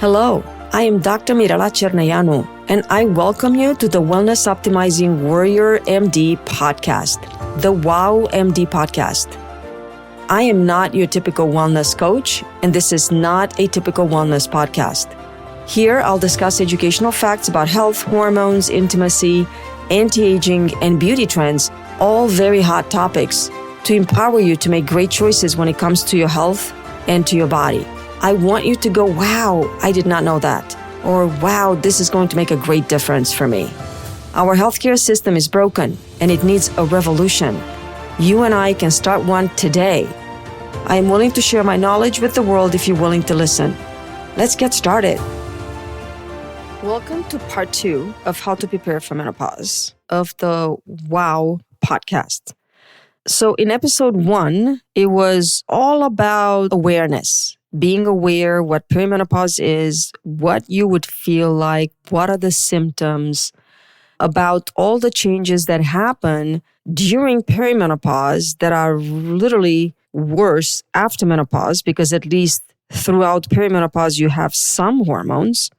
Hello, I am Dr. Mirela Cherneyanu, and I welcome you to the Wellness Optimizing Warrior MD podcast, the WOW MD podcast. I am not your typical wellness coach, and this is not a typical wellness podcast. Here, I'll discuss educational facts about health, hormones, intimacy, anti-aging, and beauty trends, all very hot topics, to empower you to make great choices when it comes to your health and to your body. I want you to go, wow, I did not know that. Or, wow, this is going to make a great difference for me. Our healthcare system is broken and it needs a revolution. You and I can start one today. I am willing to share my knowledge with the world if you're willing to listen. Let's get started. Welcome to part 2 of How to Prepare for Menopause of the WOW podcast. So in episode 1, it was all about awareness. Being aware what perimenopause is, what you would feel like, what are the symptoms, about all the changes that happen during perimenopause that are literally worse after menopause, because at least throughout perimenopause you have some hormones,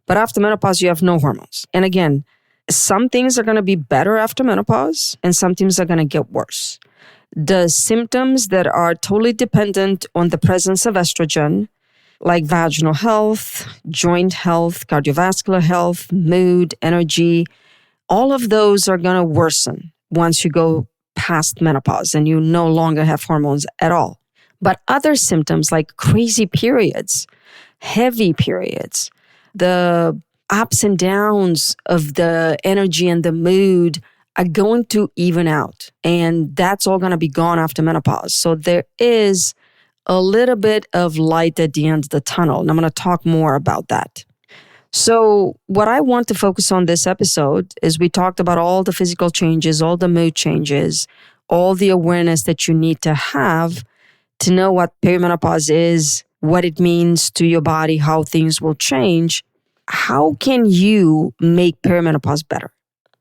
but after menopause you have no hormones. And again, some things are going to be better after menopause and some things are going to get worse. The symptoms that are totally dependent on the presence of estrogen, like vaginal health, joint health, cardiovascular health, mood, energy, all of those are going to worsen once you go past menopause and you no longer have hormones at all. But other symptoms like crazy periods, heavy periods, the ups and downs of the energy and the mood are going to even out. And that's all going to be gone after menopause. So there is a little bit of light at the end of the tunnel. And I'm going to talk more about that. So what I want to focus on this episode is we talked about all the physical changes, all the mood changes, all the awareness that you need to have to know what perimenopause is, what it means to your body, how things will change. How can you make perimenopause better?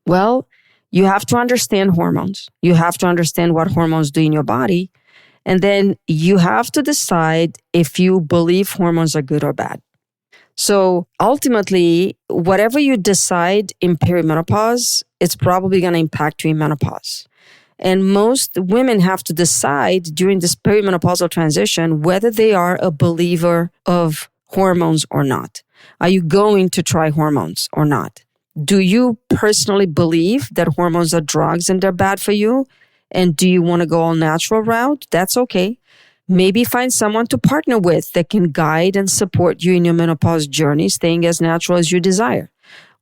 Well, you have to understand hormones. You have to understand what hormones do in your body. And then you have to decide if you believe hormones are good or bad. So ultimately, whatever you decide in perimenopause, it's probably going to impact you in menopause. And most women have to decide during this perimenopausal transition whether they are a believer of hormones or not. Are you going to try hormones or not? Do you personally believe that hormones are drugs and they're bad for you? And do you want to go all natural route? That's okay. Maybe find someone to partner with that can guide and support you in your menopause journey, staying as natural as you desire.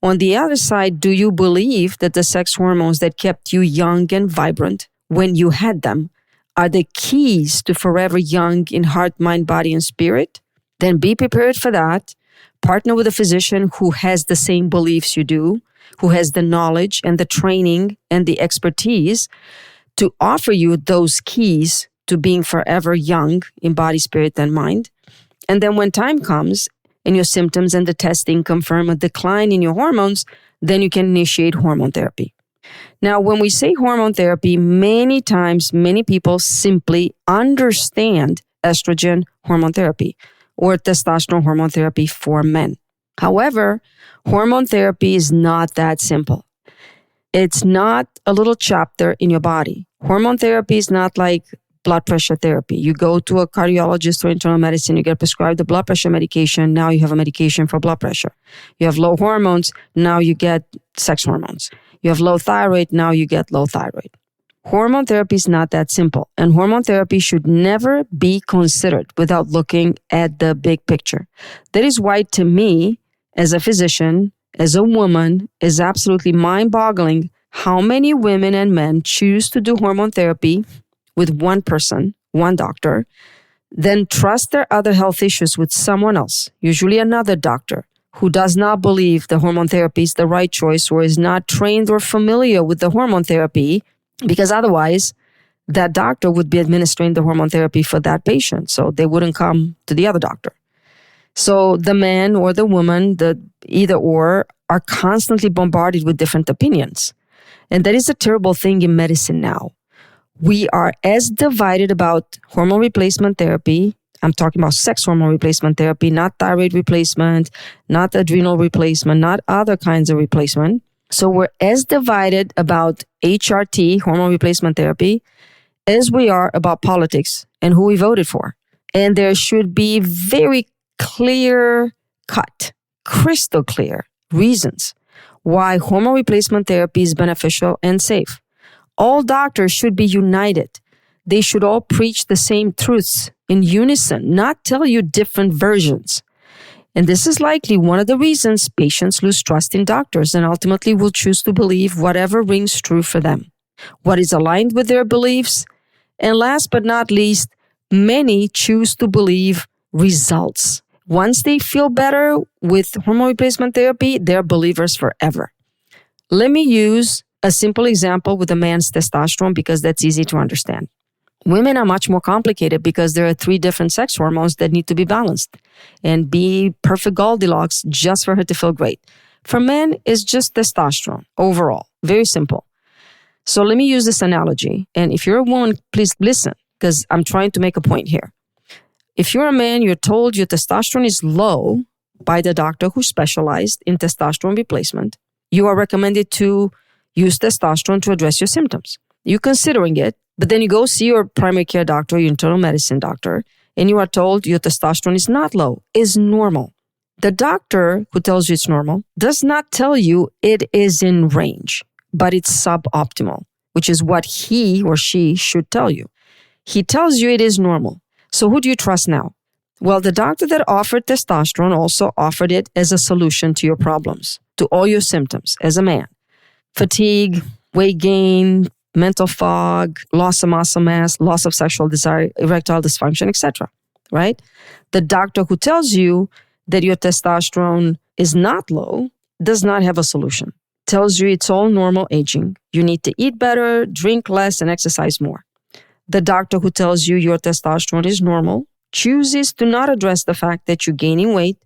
On the other side, do you believe that the sex hormones that kept you young and vibrant when you had them are the keys to forever young in heart, mind, body, and spirit? Then be prepared for that. Partner with a physician who has the same beliefs you do, who has the knowledge and the training and the expertise to offer you those keys to being forever young in body, spirit, and mind. And then when time comes and your symptoms and the testing confirm a decline in your hormones, then you can initiate hormone therapy. Now, when we say hormone therapy, many times, many people simply understand estrogen hormone therapy or testosterone hormone therapy for men. However, hormone therapy is not that simple. It's not a little chapter in your body. Hormone therapy is not like blood pressure therapy. You go to a cardiologist or internal medicine, you get prescribed a blood pressure medication, now you have a medication for blood pressure. You have low hormones, now you get sex hormones. You have low thyroid, now you get low thyroid. Hormone therapy is not that simple, and hormone therapy should never be considered without looking at the big picture. That is why, to me, as a physician, as a woman, is absolutely mind-boggling how many women and men choose to do hormone therapy with one person, one doctor, then trust their other health issues with someone else, usually another doctor, who does not believe the hormone therapy is the right choice or is not trained or familiar with the hormone therapy, because otherwise that doctor would be administering the hormone therapy for that patient. So they wouldn't come to the other doctor. So the man or the woman, the either or, are constantly bombarded with different opinions. And that is a terrible thing in medicine now. We are as divided about hormone replacement therapy I'm talking about sex hormone replacement therapy, not thyroid replacement, not adrenal replacement, not other kinds of replacement. So we're as divided about HRT, hormone replacement therapy, as we are about politics and who we voted for. And there should be very clear cut, crystal clear reasons why hormone replacement therapy is beneficial and safe. All doctors should be united. They should all preach the same truths in unison, not tell you different versions. And this is likely one of the reasons patients lose trust in doctors and ultimately will choose to believe whatever rings true for them, what is aligned with their beliefs. And last but not least, many choose to believe results. Once they feel better with hormone replacement therapy, they're believers forever. Let me use a simple example with a man's testosterone because that's easy to understand. Women are much more complicated because there are 3 different sex hormones that need to be balanced and be perfect Goldilocks just for her to feel great. For men, it's just testosterone overall. Very simple. So let me use this analogy. And if you're a woman, please listen because I'm trying to make a point here. If you're a man, you're told your testosterone is low by the doctor who specialized in testosterone replacement. You are recommended to use testosterone to address your symptoms. You're considering it, but then you go see your primary care doctor, your internal medicine doctor, and you are told your testosterone is not low, is normal. The doctor who tells you it's normal does not tell you it is in range, but it's suboptimal, which is what he or she should tell you. He tells you it is normal. So who do you trust now? Well, the doctor that offered testosterone also offered it as a solution to your problems, to all your symptoms as a man. Fatigue, weight gain, mental fog, loss of muscle mass, loss of sexual desire, erectile dysfunction, etc. Right? The doctor who tells you that your testosterone is not low does not have a solution. Tells you it's all normal aging. You need to eat better, drink less, and exercise more. The doctor who tells you your testosterone is normal chooses to not address the fact that you're gaining weight,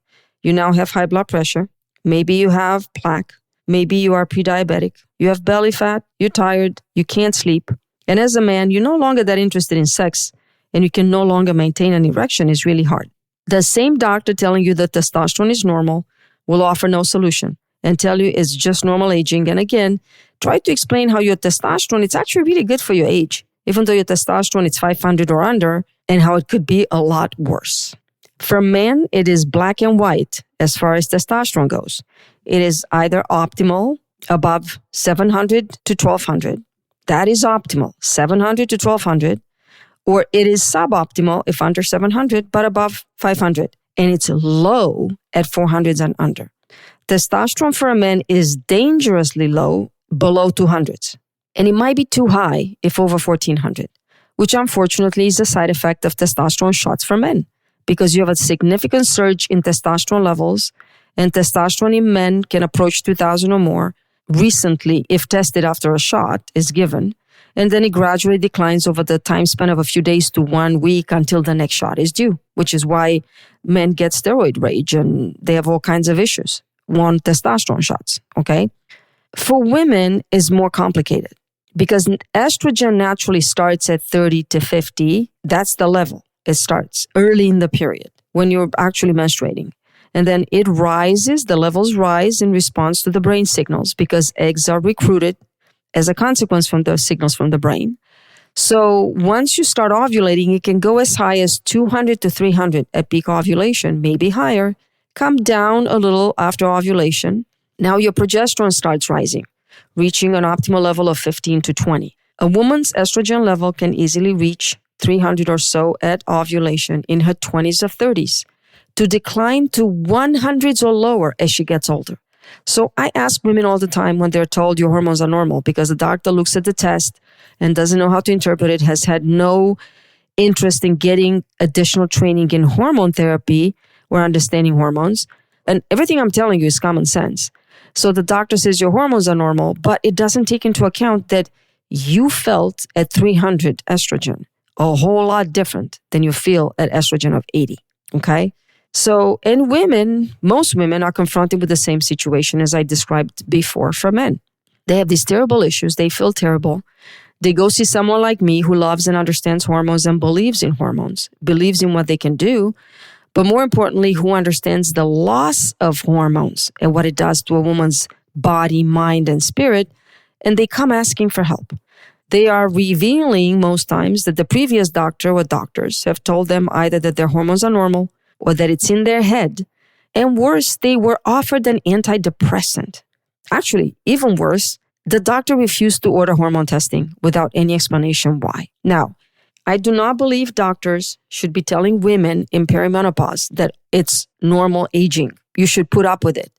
you now have high blood pressure, maybe you have plaque, maybe you are pre-diabetic, you have belly fat, you're tired, you can't sleep. And as a man, you're no longer that interested in sex and you can no longer maintain an erection is really hard. The same doctor telling you that testosterone is normal will offer no solution and tell you it's just normal aging. And again, try to explain how your testosterone, it's actually really good for your age, even though your testosterone is 500 or under, and how it could be a lot worse. For men, it is black and white as far as testosterone goes. It is either optimal above 700 to 1200. That is optimal, 700 to 1200. Or it is suboptimal if under 700, but above 500. And it's low at 400s and under. Testosterone for a man is dangerously low below 200s. And it might be too high if over 1400, which unfortunately is a side effect of testosterone shots for men because you have a significant surge in testosterone levels and testosterone in men can approach 2000 or more recently if tested after a shot is given. And then it gradually declines over the time span of a few days to 1 week until the next shot is due, which is why men get steroid rage and they have all kinds of issues. Want testosterone shots, okay? For women, it's more complicated because estrogen naturally starts at 30 to 50. That's the level. It starts early in the period when you're actually menstruating. And then it rises, the levels rise in response to the brain signals because eggs are recruited as a consequence from the signals from the brain. So once you start ovulating, it can go as high as 200 to 300 at peak ovulation, maybe higher, come down a little after ovulation. Now your progesterone starts rising, reaching an optimal level of 15 to 20. A woman's estrogen level can easily reach 300 or so at ovulation in her 20s or 30s, to decline to 100s or lower as she gets older. So I ask women all the time when they're told your hormones are normal because the doctor looks at the test and doesn't know how to interpret it, has had no interest in getting additional training in hormone therapy or understanding hormones. And everything I'm telling you is common sense. So the doctor says your hormones are normal, but it doesn't take into account that you felt at 300 estrogen a whole lot different than you feel at estrogen of 80, okay? So in women, most women are confronted with the same situation as I described before for men. They have these terrible issues. They feel terrible. They go see someone like me who loves and understands hormones and believes in hormones, believes in what they can do, but more importantly, who understands the loss of hormones and what it does to a woman's body, mind, and spirit, and they come asking for help. They are revealing most times that the previous doctor or doctors have told them either that their hormones are normal or that it's in their head. And worse, they were offered an antidepressant. Actually, even worse, the doctor refused to order hormone testing without any explanation why. Now, I do not believe doctors should be telling women in perimenopause that it's normal aging. You should put up with it.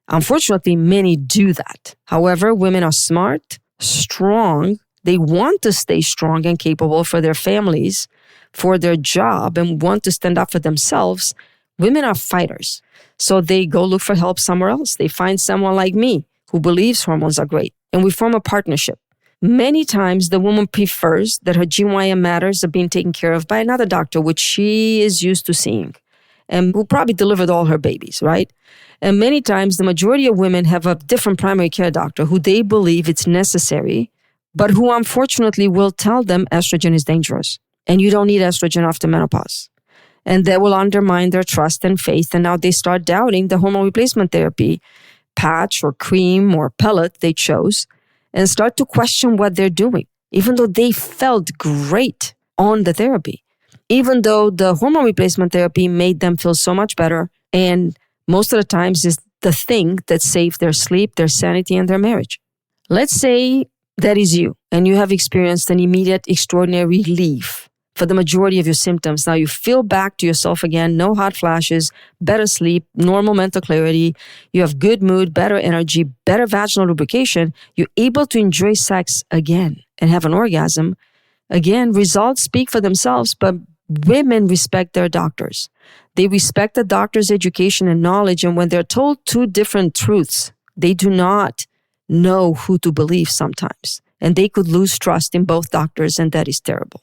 Unfortunately, many do that. However, women are smart, strong. They want to stay strong and capable for their families, for their job, and want to stand up for themselves. Women are fighters. So they go look for help somewhere else. They find someone like me who believes hormones are great, and we form a partnership. Many times the woman prefers that her GYN matters are being taken care of by another doctor, which she is used to seeing, and who probably delivered all her babies, right? And many times the majority of women have a different primary care doctor who they believe it's necessary, but who unfortunately will tell them estrogen is dangerous and you don't need estrogen after menopause. And that will undermine their trust and faith. And now they start doubting the hormone replacement therapy, patch or cream or pellet they chose, and start to question what they're doing, even though they felt great on the therapy, even though the hormone replacement therapy made them feel so much better. And most of the times is the thing that saved their sleep, their sanity, and their marriage. Let's say that is you, and you have experienced an immediate, extraordinary relief for the majority of your symptoms. Now you feel back to yourself again, no hot flashes, better sleep, normal mental clarity. You have good mood, better energy, better vaginal lubrication. You're able to enjoy sex again and have an orgasm. Again, results speak for themselves, but women respect their doctors. They respect the doctor's education and knowledge, and when they're told two different truths, they do not know who to believe sometimes. And they could lose trust in both doctors, and that is terrible.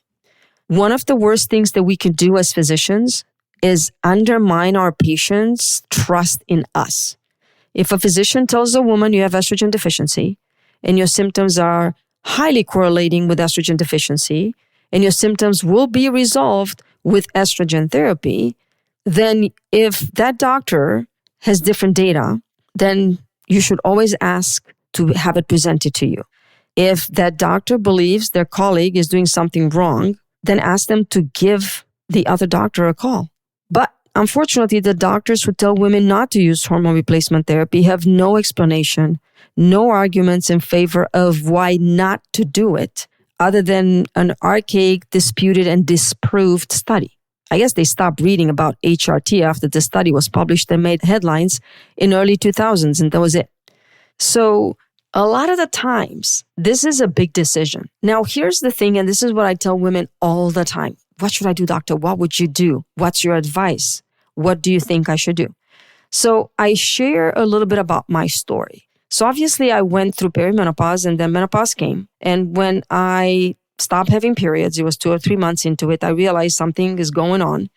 One of the worst things that we can do as physicians is undermine our patients' trust in us. If a physician tells a woman you have estrogen deficiency and your symptoms are highly correlating with estrogen deficiency and your symptoms will be resolved with estrogen therapy, then if that doctor has different data, then you should always ask to have it presented to you. If that doctor believes their colleague is doing something wrong, then ask them to give the other doctor a call. But unfortunately, the doctors who tell women not to use hormone replacement therapy have no explanation, no arguments in favor of why not to do it, other than an archaic, disputed, and disproved study. I guess they stopped reading about HRT after the study was published and made headlines in early 2000s, and that was it. So a lot of the times, this is a big decision. Now, here's the thing, and this is what I tell women all the time. What should I do, doctor? What would you do? What's your advice? What do you think I should do? So I share a little bit about my story. So obviously, I went through perimenopause and then menopause came. And when I stopped having periods, it was 2 or 3 months into it, I realized something is going on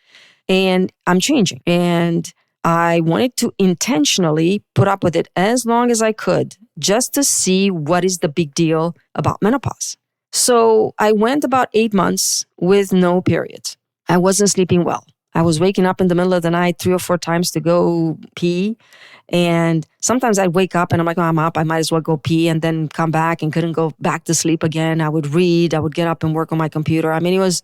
and I'm changing. And I wanted to intentionally put up with it as long as I could, just to see what is the big deal about menopause. So I went about 8 months with no periods. I wasn't sleeping well. I was waking up in the middle of the night 3 or 4 times to go pee. And sometimes I'd wake up and I'm like, oh, I'm up. I might as well go pee and then come back and couldn't go back to sleep again. I would read. I would get up and work on my computer. I mean, it was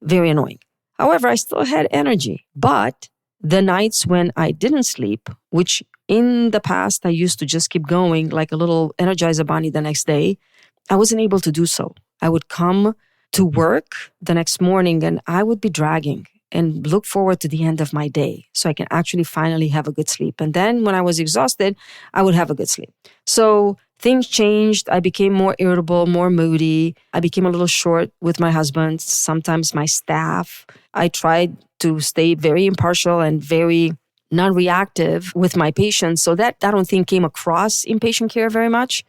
very annoying. However, I still had energy. But the nights when I didn't sleep, which in the past I used to just keep going like a little Energizer bunny the next day, I wasn't able to do so. I would come to work the next morning and I would be dragging and look forward to the end of my day so I can actually finally have a good sleep. And then when I was exhausted, I would have a good sleep. So things changed. I became more irritable, more moody. I became a little short with my husband, sometimes my staff. I tried to stay very impartial and very non-reactive with my patients. So that I don't think came across in patient care very much.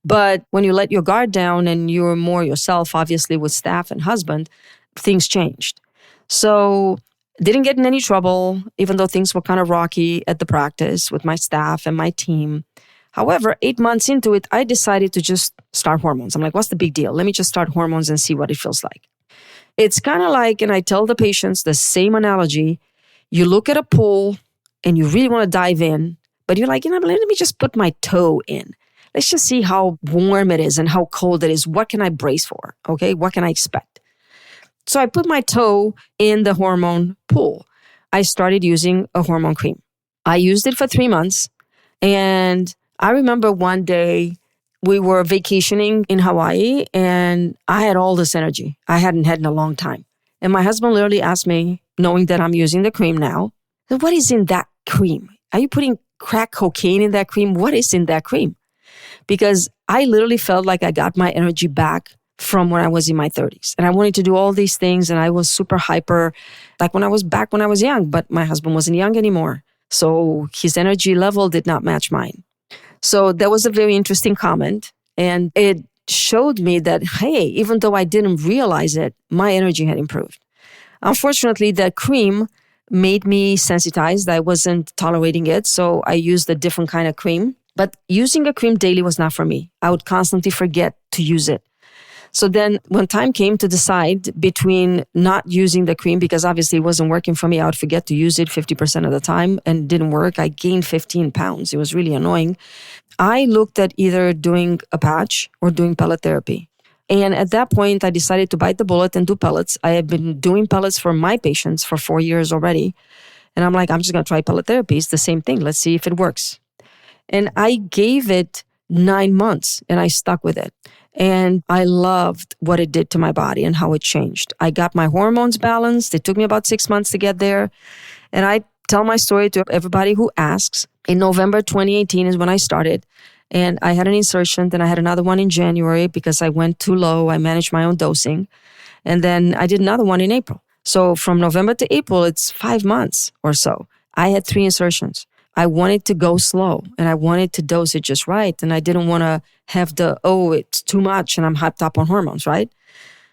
But when you let your guard down and you're more yourself, obviously with staff and husband, things changed. So didn't get in any trouble, even though things were kind of rocky at the practice with my staff and my team. However, 8 months into it, I decided to just start hormones. I'm like, what's the big deal? Let me just start hormones and see what it feels like. It's kind of like, and I tell the patients the same analogy. You look at a pool and you really want to dive in, but you're like, let me just put my toe in. Let's just see how warm it is and how cold it is. What can I brace for? Okay, what can I expect? So I put my toe in the hormone pool. I started using a hormone cream. I used it for 3 months. And I remember one day we were vacationing in Hawaii and I had all this energy I hadn't had in a long time. And my husband literally asked me, knowing that I'm using the cream now, what is in that cream? Are you putting crack cocaine in that cream? What is in that cream? Because I literally felt like I got my energy back from when I was in my 30s. And I wanted to do all these things and I was super hyper, like when I was young, but my husband wasn't young anymore. So his energy level did not match mine. So that was a very interesting comment. And it showed me that, hey, even though I didn't realize it, my energy had improved. Unfortunately, that cream made me sensitized. I wasn't tolerating it. So I used a different kind of cream. But using a cream daily was not for me. I would constantly forget to use it. So then when time came to decide between not using the cream, because obviously it wasn't working for me, I would forget to use it 50% of the time and it didn't work. I gained 15 pounds. It was really annoying. I looked at either doing a patch or doing pellet therapy. And at that point, I decided to bite the bullet and do pellets. I have been doing pellets for my patients for 4 years already. And I'm like, I'm just going to try pellet therapy. It's the same thing. Let's see if it works. And I gave it 9 months and I stuck with it. And I loved what it did to my body and how it changed. I got my hormones balanced. It took me about 6 months to get there. And I tell my story to everybody who asks. In November 2018 is when I started. And I had an insertion. Then I had another one in January because I went too low. I managed my own dosing. And then I did another one in April. So from November to April, it's 5 months or so. I had 3 insertions. I wanted to go slow and I wanted to dose it just right. And I didn't want to have it's too much and I'm hyped up on hormones, right?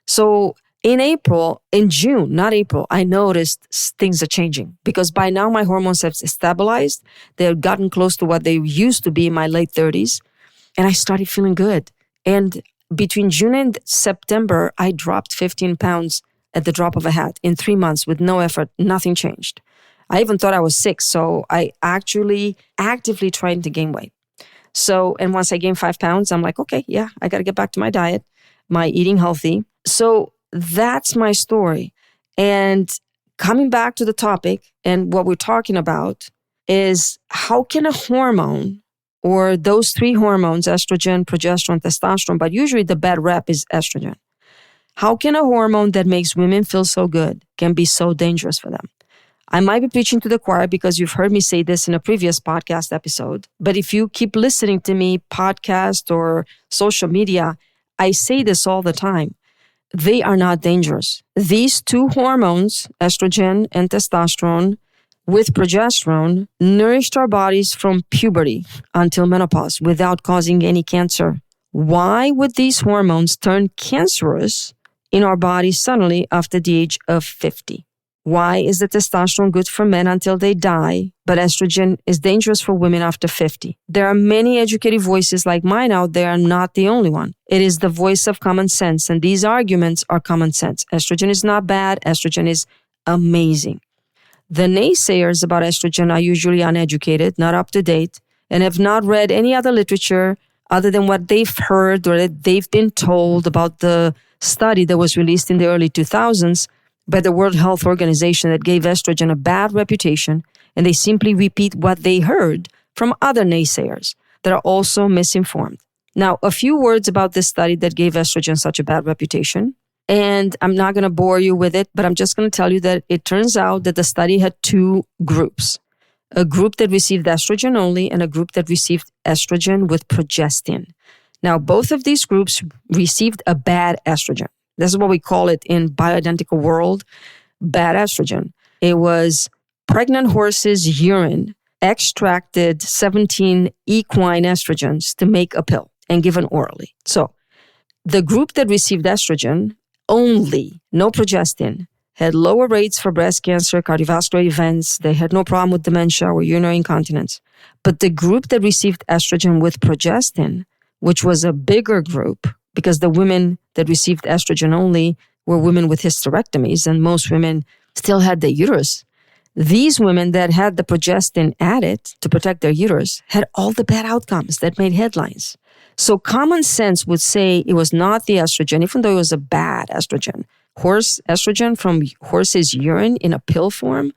So in June, not April, I noticed things are changing because by now my hormones have stabilized. They've gotten close to what they used to be in my late 30s. And I started feeling good. And between June and September, I dropped 15 pounds at the drop of a hat in 3 months with no effort. Nothing changed. I even thought I was sick. So I actually actively tried to gain weight. So, and once I gained 5 pounds, I'm like, okay, yeah, I got to get back to my diet, my eating healthy. So that's my story. And coming back to the topic and what we're talking about is how can a hormone or those 3 hormones, estrogen, progesterone, testosterone, but usually the bad rep is estrogen. How can a hormone that makes women feel so good can be so dangerous for them? I might be preaching to the choir because you've heard me say this in a previous podcast episode. But if you keep listening to me, podcast or social media, I say this all the time. They are not dangerous. These 2 hormones, estrogen and testosterone, with progesterone, nourished our bodies from puberty until menopause without causing any cancer. Why would these hormones turn cancerous in our bodies suddenly after the age of 50? Why is the testosterone good for men until they die, but estrogen is dangerous for women after 50? There are many educated voices like mine out there. I'm not the only one. It is the voice of common sense, and these arguments are common sense. Estrogen is not bad. Estrogen is amazing. The naysayers about estrogen are usually uneducated, not up to date, and have not read any other literature other than what they've heard or that they've been told about the study that was released in the early 2000s by the World Health Organization that gave estrogen a bad reputation, and they simply repeat what they heard from other naysayers that are also misinformed. Now, a few words about this study that gave estrogen such a bad reputation, and I'm not going to bore you with it, but I'm just going to tell you that it turns out that the study had 2 groups, a group that received estrogen only and a group that received estrogen with progestin. Now, both of these groups received a bad estrogen. This is what we call it in bioidentical world, bad estrogen. It was pregnant horses' urine extracted 17 equine estrogens to make a pill and given orally. So the group that received estrogen only, no progestin, had lower rates for breast cancer, cardiovascular events. They had no problem with dementia or urinary incontinence. But the group that received estrogen with progestin, which was a bigger group, because the women that received estrogen only were women with hysterectomies, and most women still had their uterus. These women that had the progestin added to protect their uterus had all the bad outcomes that made headlines. So common sense would say it was not the estrogen, even though it was a bad estrogen. Horse estrogen from horse's urine in a pill form,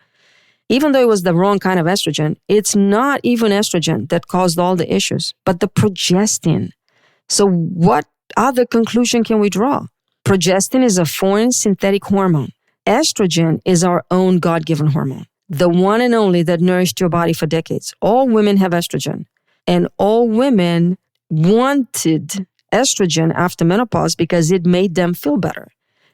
even though it was the wrong kind of estrogen, it's not even estrogen that caused all the issues, but the progestin. So what other conclusion can we draw? Progestin is a foreign synthetic hormone. Estrogen is our own God-given hormone, the one and only that nourished your body for decades. All women have estrogen, and all women wanted estrogen after menopause because it made them feel better.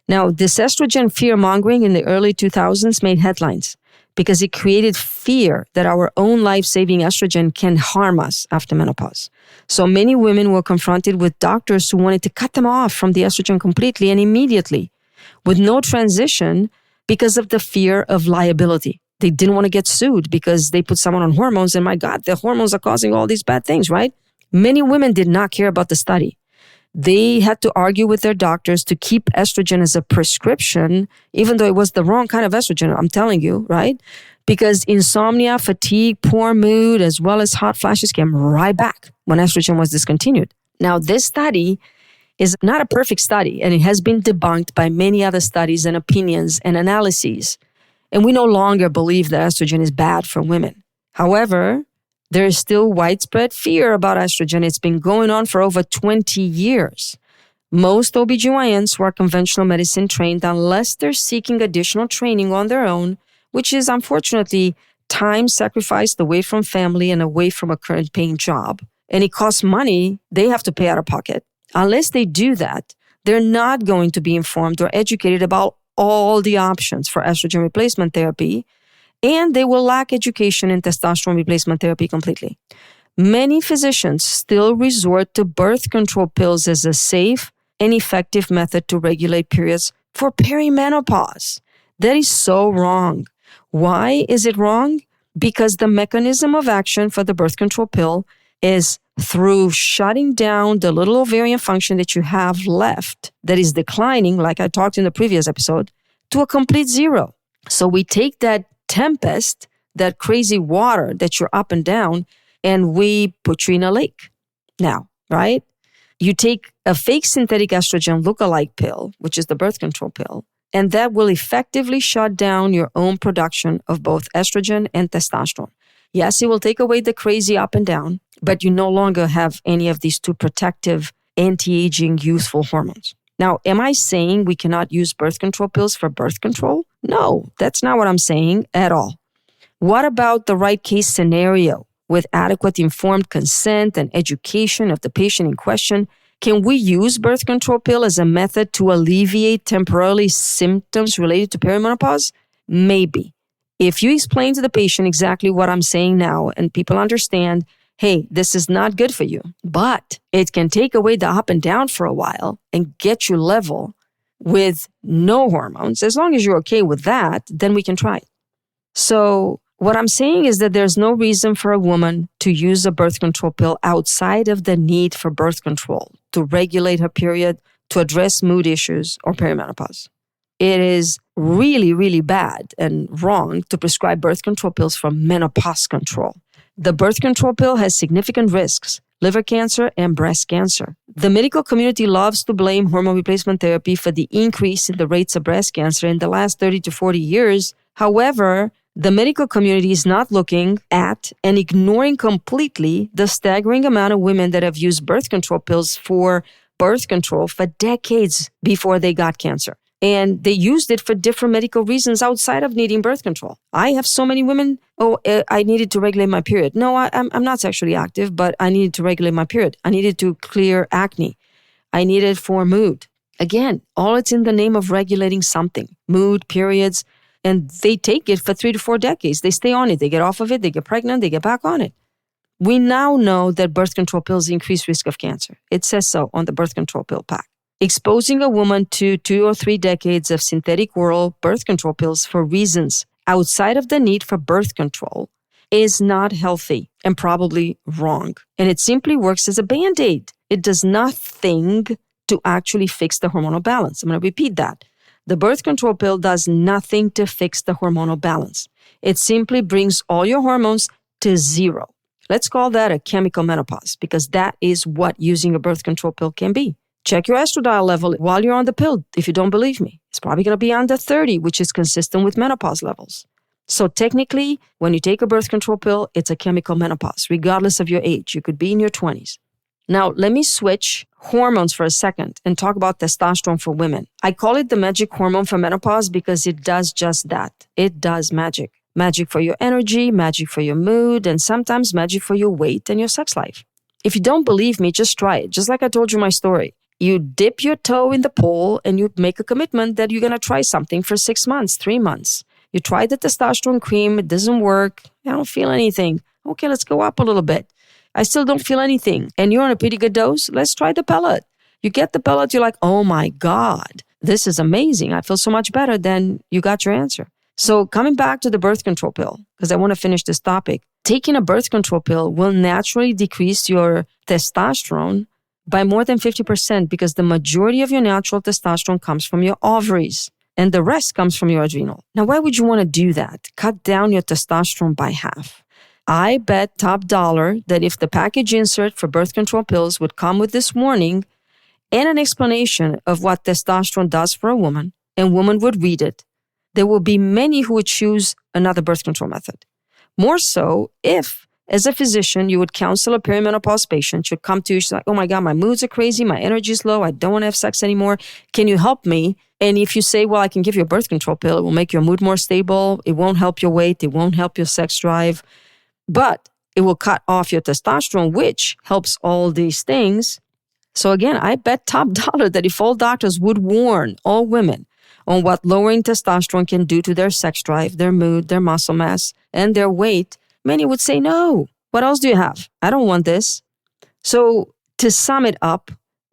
Now, this estrogen fear-mongering in the early 2000s made headlines because it created fear that our own life-saving estrogen can harm us after menopause. So many women were confronted with doctors who wanted to cut them off from the estrogen completely and immediately with no transition because of the fear of liability. They didn't want to get sued because they put someone on hormones, and my God, the hormones are causing all these bad things, right? Many women did not care about the study. They had to argue with their doctors to keep estrogen as a prescription, even though it was the wrong kind of estrogen, I'm telling you, right? Because insomnia, fatigue, poor mood, as well as hot flashes came right back when estrogen was discontinued. Now, this study is not a perfect study, and it has been debunked by many other studies and opinions and analyses. And we no longer believe that estrogen is bad for women. However, there is still widespread fear about estrogen. It's been going on for over 20 years. Most OBGYNs who are conventional medicine trained, unless they're seeking additional training on their own, which is unfortunately time sacrificed away from family and away from a current paying job, and it costs money they have to pay out of pocket. Unless they do that, they're not going to be informed or educated about all the options for estrogen replacement therapy, and they will lack education in testosterone replacement therapy completely. Many physicians still resort to birth control pills as a safe and effective method to regulate periods for perimenopause. That is so wrong. Why is it wrong? Because the mechanism of action for the birth control pill is through shutting down the little ovarian function that you have left that is declining, like I talked in the previous episode, to a complete zero. So we take that tempest, that crazy water that you're up and down, and we put you in a lake. Now, right? You take a fake synthetic estrogen lookalike pill, which is the birth control pill, and that will effectively shut down your own production of both estrogen and testosterone. Yes, it will take away the crazy up and down, but you no longer have any of these two protective, anti-aging, youthful hormones. Now, am I saying we cannot use birth control pills for birth control? No, that's not what I'm saying at all. What about the right case scenario with adequate informed consent and education of the patient in question? Can we use birth control pill as a method to alleviate temporarily symptoms related to perimenopause? Maybe. If you explain to the patient exactly what I'm saying now and people understand, hey, this is not good for you, but it can take away the up and down for a while and get you level with no hormones. As long as you're okay with that, then we can try it. So what I'm saying is that there's no reason for a woman to use a birth control pill outside of the need for birth control to regulate her period, to address mood issues or perimenopause. It is really, really bad and wrong to prescribe birth control pills for menopause control. The birth control pill has significant risks, liver cancer and breast cancer. The medical community loves to blame hormone replacement therapy for the increase in the rates of breast cancer in the last 30 to 40 years. However, the medical community is not looking at and ignoring completely the staggering amount of women that have used birth control pills for birth control for decades before they got cancer. And they used it for different medical reasons outside of needing birth control. I have so many women, I needed to regulate my period. No, I'm not sexually active, but I needed to regulate my period. I needed to clear acne. I needed for mood. Again, all it's in the name of regulating something, mood, periods, and they take it for 3 to 4 decades. They stay on it. They get off of it. They get pregnant. They get back on it. We now know that birth control pills increase risk of cancer. It says so on the birth control pill pack. Exposing a woman to 2 or 3 decades of synthetic oral birth control pills for reasons outside of the need for birth control is not healthy and probably wrong. And it simply works as a Band-Aid. It does nothing to actually fix the hormonal balance. I'm going to repeat that. The birth control pill does nothing to fix the hormonal balance. It simply brings all your hormones to zero. Let's call that a chemical menopause because that is what using a birth control pill can be. Check your estradiol level while you're on the pill if you don't believe me. It's probably going to be under 30, which is consistent with menopause levels. So technically, when you take a birth control pill, it's a chemical menopause, regardless of your age. You could be in your 20s. Now, let me switch hormones for a second and talk about testosterone for women. I call it the magic hormone for menopause because it does just that. It does magic. Magic for your energy, magic for your mood, and sometimes magic for your weight and your sex life. If you don't believe me, just try it. Just like I told you my story. You dip your toe in the pool and you make a commitment that you're going to try something for 6 months, 3 months. You try the testosterone cream. It doesn't work. I don't feel anything. Okay, let's go up a little bit. I still don't feel anything. And you're on a pretty good dose. Let's try the pellet. You get the pellet. You're like, oh my God, this is amazing. I feel so much better. Then you got your answer. So coming back to the birth control pill, because I want to finish this topic, taking a birth control pill will naturally decrease your testosterone by more than 50% because the majority of your natural testosterone comes from your ovaries and the rest comes from your adrenal. Now, why would you want to do that? Cut down your testosterone by half. I bet top dollar that if the package insert for birth control pills would come with this warning and an explanation of what testosterone does for a woman, and women would read it, there will be many who would choose another birth control method. More so if, as a physician, you would counsel a perimenopause patient, she'd come to you, she's like, oh my God, my moods are crazy, my energy is low, I don't want to have sex anymore. Can you help me? And if you say, well, I can give you a birth control pill, it will make your mood more stable, it won't help your weight, it won't help your sex drive, but it will cut off your testosterone, which helps all these things. So again, I bet top dollar that if all doctors would warn all women on what lowering testosterone can do to their sex drive, their mood, their muscle mass, and their weight, many would say, no, what else do you have? I don't want this. So to sum it up,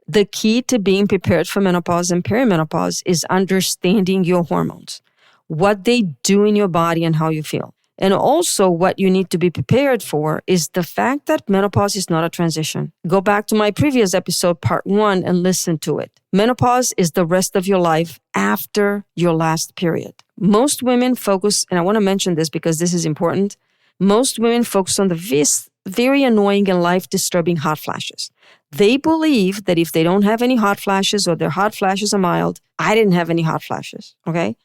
the key to being prepared for menopause and perimenopause is understanding your hormones, what they do in your body and how you feel. And also what you need to be prepared for is the fact that menopause is not a transition. Go back to my previous episode, part 1, and listen to it. Menopause is the rest of your life after your last period. Most women focus, and I want to mention this because this is important, most women focus on the very annoying and life-disturbing hot flashes. They believe that if they don't have any hot flashes or their hot flashes are mild, I didn't have any hot flashes, okay?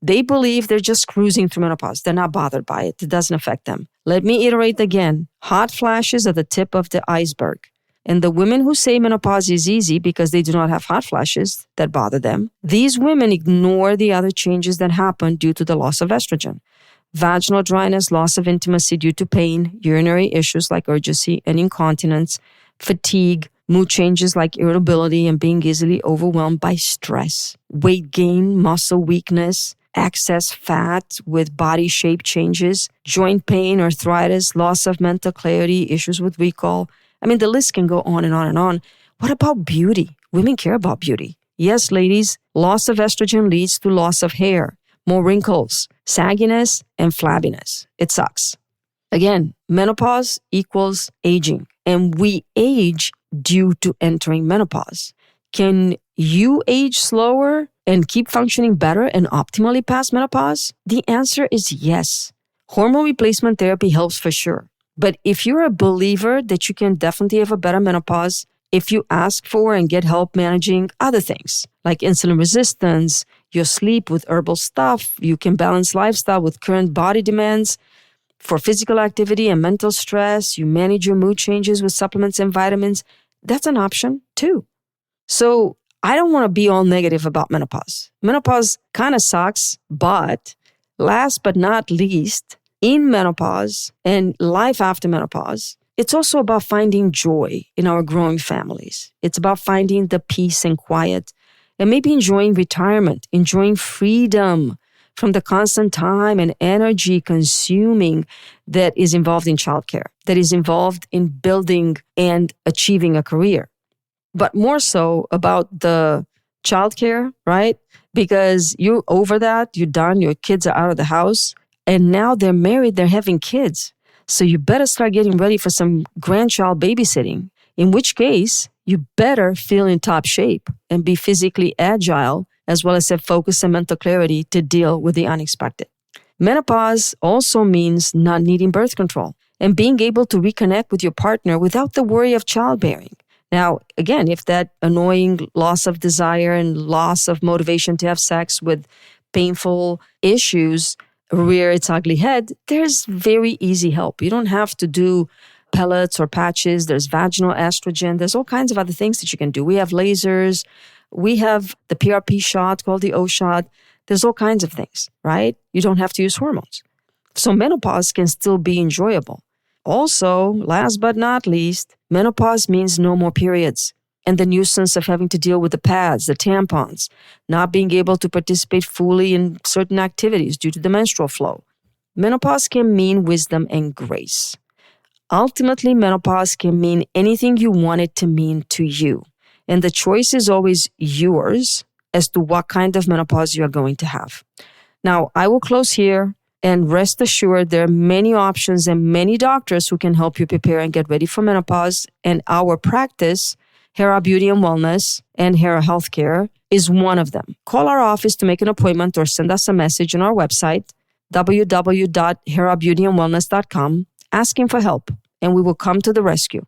They believe they're just cruising through menopause. They're not bothered by it. It doesn't affect them. Let me iterate again. Hot flashes are the tip of the iceberg. And the women who say menopause is easy because they do not have hot flashes that bother them, these women ignore the other changes that happen due to the loss of estrogen. Vaginal dryness, loss of intimacy due to pain, urinary issues like urgency and incontinence, fatigue, mood changes like irritability and being easily overwhelmed by stress, weight gain, muscle weakness, excess fat with body shape changes, joint pain, arthritis, loss of mental clarity, issues with recall. I mean, the list can go on and on and on. What about beauty? Women care about beauty. Yes, ladies, loss of estrogen leads to loss of hair, more wrinkles, sagginess, and flabbiness. It sucks. Again, menopause equals aging, and we age due to entering menopause. Can you age slower and keep functioning better and optimally past menopause? The answer is yes. Hormone replacement therapy helps for sure. But if you're a believer that you can definitely have a better menopause, if you ask for and get help managing other things like insulin resistance, your sleep with herbal stuff, you can balance lifestyle with current body demands for physical activity and mental stress, you manage your mood changes with supplements and vitamins, that's an option too. So I don't want to be all negative about menopause. Menopause kind of sucks, but last but not least, in menopause and life after menopause, it's also about finding joy in our growing families. It's about finding the peace and quiet and maybe enjoying retirement, enjoying freedom from the constant time and energy consuming that is involved in childcare, that is involved in building and achieving a career. but more so about the childcare, right? Because you're over that, you're done, your kids are out of the house, and now they're married, they're having kids. So you better start getting ready for some grandchild babysitting, in which case you better feel in top shape and be physically agile, as well as have focus and mental clarity to deal with the unexpected. Menopause also means not needing birth control and being able to reconnect with your partner without the worry of childbearing. Now, again, if that annoying loss of desire and loss of motivation to have sex with painful issues rear its ugly head, there's very easy help. You don't have to do pellets or patches. There's vaginal estrogen. There's all kinds of other things that you can do. We have lasers. We have the PRP shot called the O shot. There's all kinds of things, right? You don't have to use hormones. So menopause can still be enjoyable. Also, last but not least, menopause means no more periods and the nuisance of having to deal with the pads, the tampons, not being able to participate fully in certain activities due to the menstrual flow. Menopause can mean wisdom and grace. Ultimately, menopause can mean anything you want it to mean to you. And the choice is always yours as to what kind of menopause you are going to have. Now, I will close here. And rest assured, there are many options and many doctors who can help you prepare and get ready for menopause. And our practice, Hera Beauty and Wellness and Hera Healthcare, is one of them. Call our office to make an appointment or send us a message on our website, www.herabeautyandwellness.com, asking for help, and we will come to the rescue.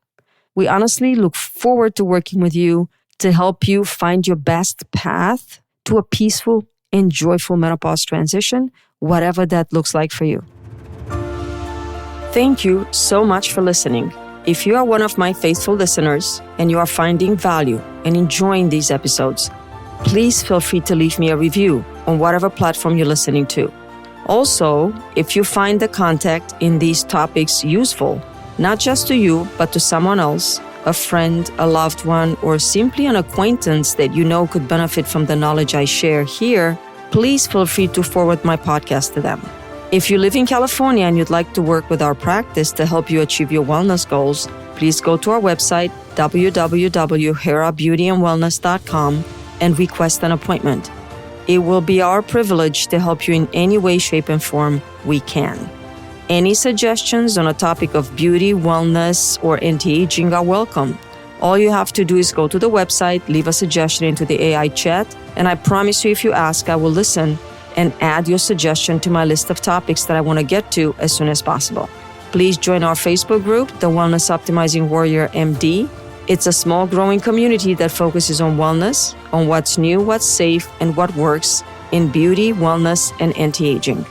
We honestly look forward to working with you to help you find your best path to a peaceful and joyful menopause transition, whatever that looks like for you. Thank you so much for listening. If you are one of my faithful listeners and you are finding value and enjoying these episodes, please feel free to leave me a review on whatever platform you're listening to. Also, if you find the content in these topics useful, not just to you, but to someone else, a friend, a loved one, or simply an acquaintance that you know could benefit from the knowledge I share here, please feel free to forward my podcast to them. If you live in California and you'd like to work with our practice to help you achieve your wellness goals, please go to our website, www.herabeautyandwellness.com, and request an appointment. It will be our privilege to help you in any way, shape, and form we can. Any suggestions on a topic of beauty, wellness, or anti-aging are welcome. All you have to do is go to the website, leave a suggestion into the AI chat, and I promise you, if you ask, I will listen and add your suggestion to my list of topics that I want to get to as soon as possible. Please join our Facebook group, The Wellness Optimizing Warrior MD. It's a small growing community that focuses on wellness, on what's new, what's safe, and what works in beauty, wellness, and anti-aging.